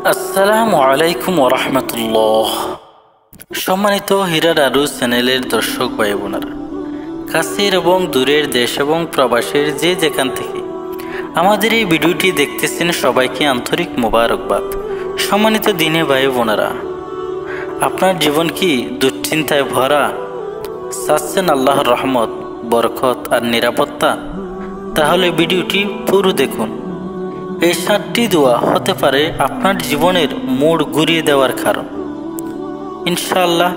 আসসালামু আলাইকুম ওরহমতুল্লাহ। সম্মানিত হীরা দারু চ্যানেলের দর্শক ভাই বোনেরা, কাছের এবং দূরের দেশ এবং প্রবাসের যে যেখান থেকে আমাদের এই ভিডিওটি দেখতেছেন সবাইকে আন্তরিক মোবারকবাদ। সম্মানিত দিনে ভাই বোনেরা, আপনার জীবন কি দুশ্চিন্তায় ভরা? চাচ্ছেন আল্লাহর রহমত, বরকত আর নিরাপত্তা? তাহলে ভিডিওটি পুরো দেখুন। এই 7টি দোয়া হতে পারে আপনার জীবনের মোড় ঘুরিয়ে দেওয়ার কারণ। ইনশাআল্লাহ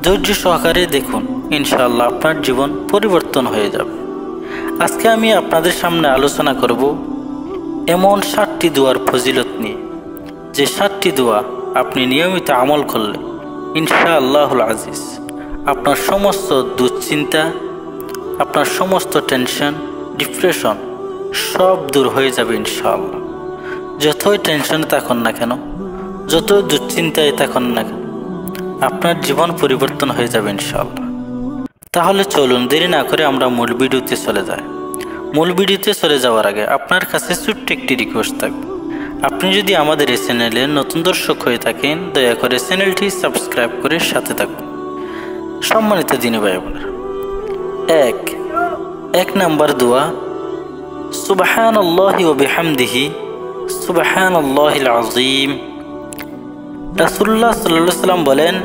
ধৈর্য সহকারে দেখুন, ইনশাআল্লাহ আপনার জীবন পরিবর্তন হয়ে যাবে। আজকে আমি আপনাদের সামনে আলোচনা করব এমন 7টি দোয়ার ফজিলত নিয়ে, যে 7টি দোয়া আপনি নিয়মিত আমল করলে ইনশাআল্লাহুল আজিজ আপনার সমস্ত দুশ্চিন্তা, আপনার সমস্ত টেনশন, ডিপ্রেশন সব দূর হয়ে যাবে ইনশাআল্লাহ। যতই টেনশনে থাকুন না কেন, যতই দুশ্চিন্তায় থাকুন না কেন, আপনার জীবন পরিবর্তন হয়ে যাবে ইনশাআল্লাহ। তাহলে চলুন দেরি না করে আমরা মূল ভিডিওতে চলে যাই। মূল ভিডিওতে চলে যাওয়ার আগে আপনার কাছে ছোট্ট একটি রিকোয়েস্ট থাকবে। আপনি যদি আমাদের এই চ্যানেলে নতুন দর্শক হয়ে থাকেন, দয়া করে চ্যানেলটি সাবস্ক্রাইব করে সাথে থাকুন। সম্মানিত দিনী ভাই বোনেরা, এক নাম্বার দোয়া, সুবহানাল্লাহি ওয়া বিহামদিহি সুবহানাল্লাহিল আযীম। রাসূলুল্লাহ সাল্লাল্লাহু আলাইহি ওয়াসাল্লাম বলেন,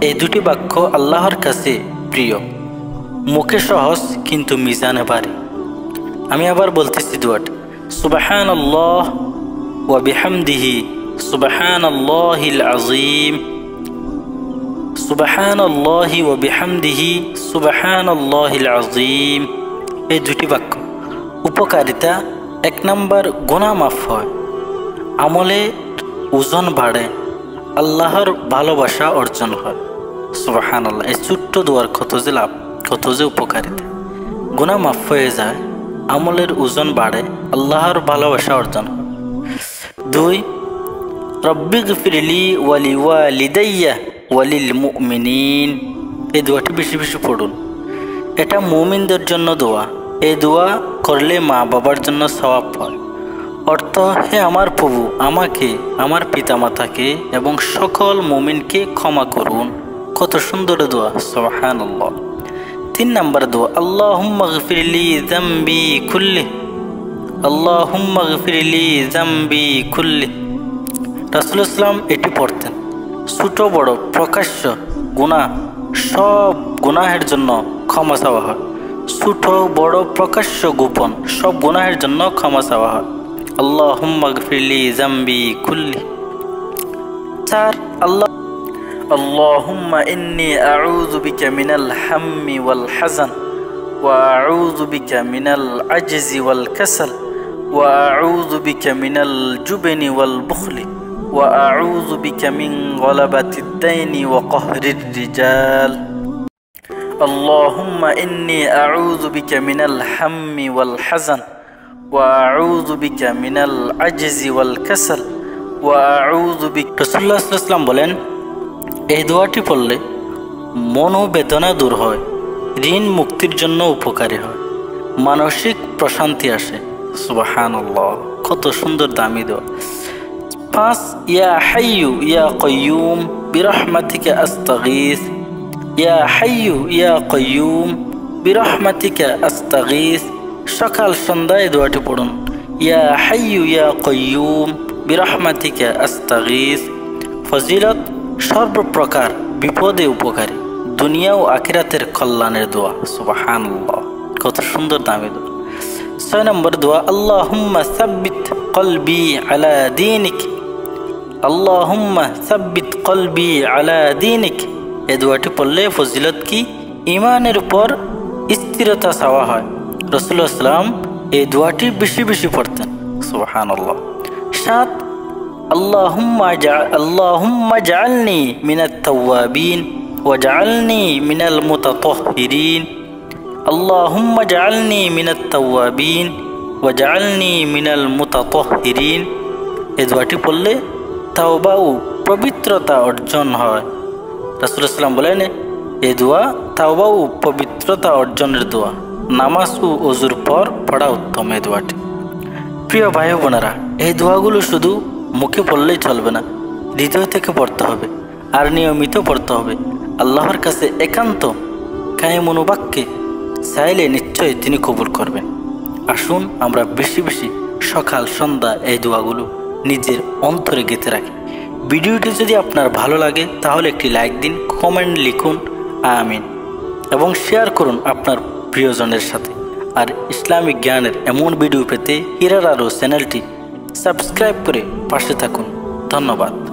এই দুটি বাক্য আল্লাহর কাছে প্রিয়, মুখে সহজ কিন্তু মিজানে ভারী। আমি আবার বলতেছি দোয়াটি, সুবহানাল্লাহ ওয়া বিহামদিহি সুবহানাল্লাহিল আযীম, সুবহানাল্লাহি ওয়া বিহামদিহি সুবহানাল্লাহিল আযীম। এই দুটি বাক্য উপকারিতা, 1 নাম্বার গুনাহ মাফ হয়, আমলে ওজন বাড়ে, আল্লাহর ভালোবাসা অর্জন হয়। সুবহানাল্লাহ, এই ছোট্ট দোয়ার কত যে লাভ, কত যে উপকারিতা। গুনাহ মাফ হয়ে যায়, আমলের ওজন বাড়ে, আল্লাহর ভালোবাসা অর্জন হয়। 2, রব্বিগফিরলি ওয়ালি ওয়ালিদাইয়া ওয়ালিল মুমিনিন। এই দোয়াটি বেশি বেশি পড়ুন, এটা মুমিনদের জন্য দোয়া। এই দোয়া করলে মা বাবার জন্য সওয়াব হয়। অর্থ, হে আমার প্রভু, আমাকে, আমার পিতামাতাকে এবং সকল মুমিনকে ক্ষমা করুন। কত সুন্দর দোয়া, সুবহানাল্লাহ। 3 নাম্বার দোয়া, আল্লাহুম্মা গফিরলি যামবি কুল্লি, আল্লাহুম্মা গফিরলি যামবি কুল্লি। রাসূলুল্লাহ সাল্লাল্লাহু আলাইহি ওয়াসাল্লাম এটি পড়তেন। ছোট বড় প্রকাশ্য গুনাহ, সব গুনাহের জন্য ক্ষমা চাওয়া হয়। ছোট বড় প্রকাশ্য গোপন সব গুনাহের জন্য ক্ষমা চাওয়া হয়। আল্লাহুম্মা গফিরলি যামবি কুল্লি। 4, আল্লাহুম্মা ইন্নী আউযু বিকা মিনাল হাম্মি ওয়াল হাযান ওয়া আউযু বিকা মিনাল আজজি ওয়াল কাসাল ওয়া আউযু বিকা মিনাল জুবনি ওয়াল বুখলি ওয়া আউযু বিকা মিন গলাবাতিদ দাইনি ওয়া কহরির রিজাল। اللهم إني أعوذ بك من الهم والحزن وأعوذ بك من العجز والكسل وأعوذ بك। রাসূলুল্লাহ সাল্লাল্লাহু আলাইহি ওয়াসাল্লাম বলেন, এই দোয়াটি পড়লে মনোবেদনা দূর হয়, ঋণ মুক্তির জন্য উপকারী হয়, মানসিক প্রশান্তি আসে। সুবহানাল্লাহ, কত সুন্দর দামি দোয়া। 5, ইয়া হাইয়ু ইয়া কাইয়ুম বিরহমাতিকা আস্তাগীথ, ইয়া হাইয়ু ইয়া কাইয়ুম বিরহমাতিকা আস্তাগীথ। সকাল সন্ধ্যায় দোয়াটি পড়ুন, ইয়া হাইয়ু ইয়া কাইয়ুম বিরহমাতিকা আস্তাগীথ। ফজিলত, সর্বপ্রকার বিপদে উপকারী, দুনিয়া ও আখিরাতের কল্যাণের দোয়া। সুবহানাল্লাহ, কত সুন্দর দামি দোয়া। 6 নম্বর দোয়া, আল্লাহুম্মা সাব্বিত কলবি আলা দীনিক, আল্লাহুম্মা সাব্বিত কলবি আলা দীনিক। এই দোয়াটি পড়লে ফজিলত কি, ইমানের উপর স্থিরতা চাওয়া হয়। রাসূলুল্লাহ সাল্লাল্লাহু আলাইহি ওয়াসাল্লাম এই দোয়াটি বেশি বেশি পড়তেন। সুবহানাল্লাহ। 7, আল্লাহুম্মা জাআলনি মিনাত তাওয়াবিন ওয়া জাআলনি মিনাল মুতাতাহহিরিন, আল্লাহুম্মা জাআলনি মিনাত তাওয়াবিন ওয়া জাআলনি মিনাল মুতাতাহহিরিন। এই দোয়াটি পড়লে তাওবা ও পবিত্রতা অর্জন হয়। রাসূলুল্লাহ সাল্লাল্লাহু আলাইহি ওয়াসাল্লাম বলেন, এই দোয়া তাওবা ও পবিত্রতা অর্জনের দোয়া, নামাজ ও ওযুর পর পড়া উত্তম এই দোয়াটি। প্রিয় ভাই বোনেরা, এই দোয়াগুলো শুধু মুখে পড়লেই চলবে না, হৃদয় থেকে পড়তে হবে আর নিয়মিত পড়তে হবে। আল্লাহর কাছে একান্ত কায়েমনোবাক্যে চাইলে নিশ্চয়ই তিনি কবুল করবেন। আসুন আমরা বেশি বেশি সকাল সন্ধ্যা এই দোয়াগুলো নিজের অন্তরে গেঁথে রাখি। ভিডিওটি যদি আপনার ভালো লাগে তাহলে একটি লাইক দিন, কমেন্ট লিখুন আমিন এবং শেয়ার করুন আপনার প্রিয়জনের সাথে। আর ইসলামিক জ্ঞানের এমন ভিডিও পেতে হীরার আলো চ্যানেলটি সাবস্ক্রাইব করে পাশে থাকুন। ধন্যবাদ।